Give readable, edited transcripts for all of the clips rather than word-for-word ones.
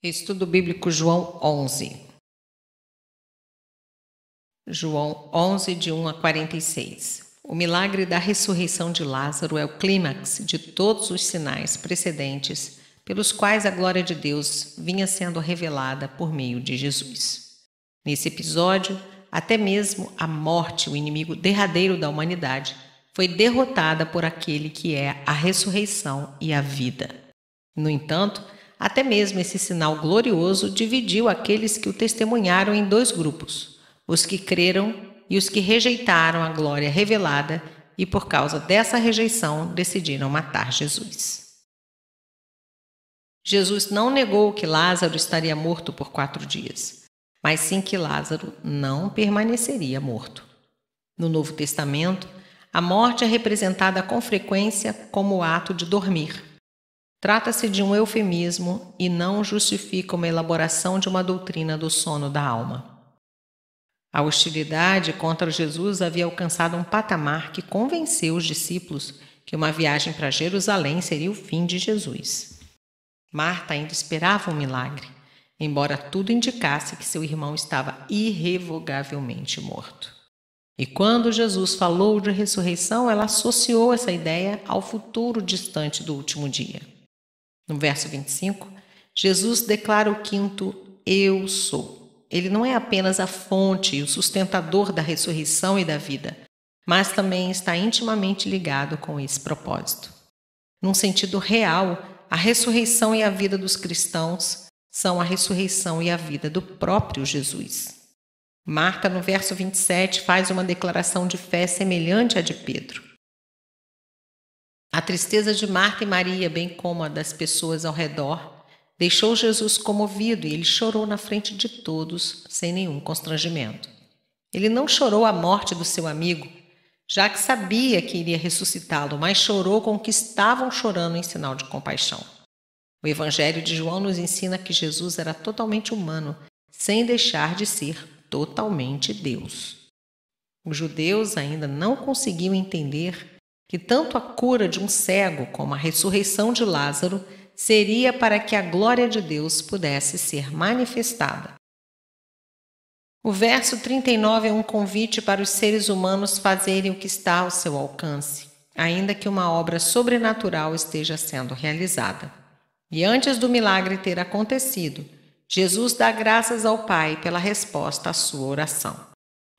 Estudo Bíblico João 11. João 11, de 1 a 46. O milagre da ressurreição de Lázaro é o clímax de todos os sinais precedentes pelos quais a glória de Deus vinha sendo revelada por meio de Jesus. Nesse episódio, até mesmo a morte, o inimigo derradeiro da humanidade, foi derrotada por aquele que é a ressurreição e a vida. No entanto, até mesmo esse sinal glorioso dividiu aqueles que o testemunharam em dois grupos, os que creram e os que rejeitaram a glória revelada e, por causa dessa rejeição, decidiram matar Jesus. Jesus não negou que Lázaro estaria morto por 4 dias, mas sim que Lázaro não permaneceria morto. No Novo Testamento, a morte é representada com frequência como o ato de dormir. Trata-se de um eufemismo e não justifica uma elaboração de uma doutrina do sono da alma. A hostilidade contra Jesus havia alcançado um patamar que convenceu os discípulos que uma viagem para Jerusalém seria o fim de Jesus. Marta ainda esperava um milagre, embora tudo indicasse que seu irmão estava irrevogavelmente morto. E quando Jesus falou de ressurreição, ela associou essa ideia ao futuro distante do último dia. No verso 25, Jesus declara o quinto "Eu sou". Ele não é apenas a fonte e o sustentador da ressurreição e da vida, mas também está intimamente ligado com esse propósito. Num sentido real, a ressurreição e a vida dos cristãos são a ressurreição e a vida do próprio Jesus. Marta, no verso 27, faz uma declaração de fé semelhante à de Pedro. A tristeza de Marta e Maria, bem como a das pessoas ao redor, deixou Jesus comovido e ele chorou na frente de todos, sem nenhum constrangimento. Ele não chorou a morte do seu amigo, já que sabia que iria ressuscitá-lo, mas chorou com o que estavam chorando em sinal de compaixão. O Evangelho de João nos ensina que Jesus era totalmente humano, sem deixar de ser totalmente Deus. Os judeus ainda não conseguiam entender que tanto a cura de um cego como a ressurreição de Lázaro seria para que a glória de Deus pudesse ser manifestada. O verso 39 é um convite para os seres humanos fazerem o que está ao seu alcance, ainda que uma obra sobrenatural esteja sendo realizada. E antes do milagre ter acontecido, Jesus dá graças ao Pai pela resposta à sua oração.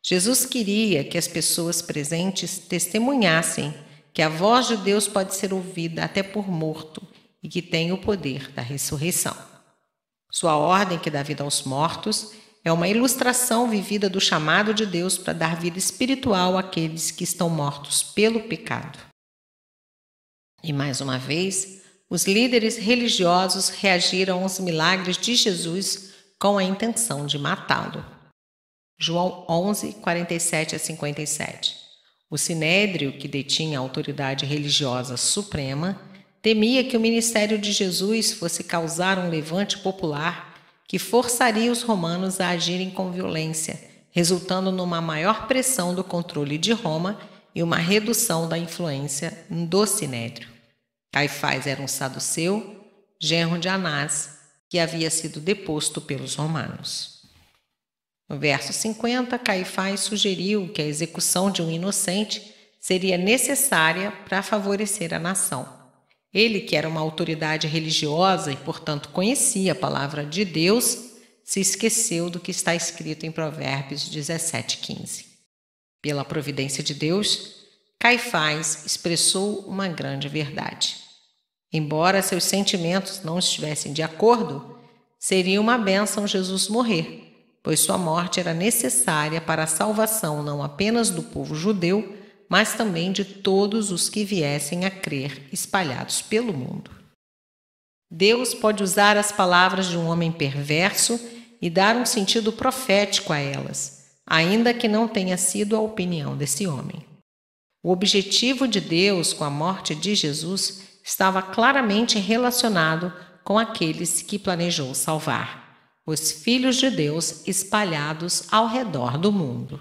Jesus queria que as pessoas presentes testemunhassem que a voz de Deus pode ser ouvida até por morto e que tem o poder da ressurreição. Sua ordem, que dá vida aos mortos, é uma ilustração vivida do chamado de Deus para dar vida espiritual àqueles que estão mortos pelo pecado. E mais uma vez, os líderes religiosos reagiram aos milagres de Jesus com a intenção de matá-lo. João 11, 47 a 57. O Sinédrio, que detinha a autoridade religiosa suprema, temia que o ministério de Jesus fosse causar um levante popular que forçaria os romanos a agirem com violência, resultando numa maior pressão do controle de Roma e uma redução da influência do Sinédrio. Caifás era um saduceu, genro de Anás, que havia sido deposto pelos romanos. No verso 50, Caifás sugeriu que a execução de um inocente seria necessária para favorecer a nação. Ele, que era uma autoridade religiosa e, portanto, conhecia a palavra de Deus, se esqueceu do que está escrito em Provérbios 17:15. Pela providência de Deus, Caifás expressou uma grande verdade. Embora seus sentimentos não estivessem de acordo, seria uma bênção Jesus morrer, pois sua morte era necessária para a salvação não apenas do povo judeu, mas também de todos os que viessem a crer espalhados pelo mundo. Deus pode usar as palavras de um homem perverso e dar um sentido profético a elas, ainda que não tenha sido a opinião desse homem. O objetivo de Deus com a morte de Jesus estava claramente relacionado com aqueles que planejou salvar, os filhos de Deus espalhados ao redor do mundo.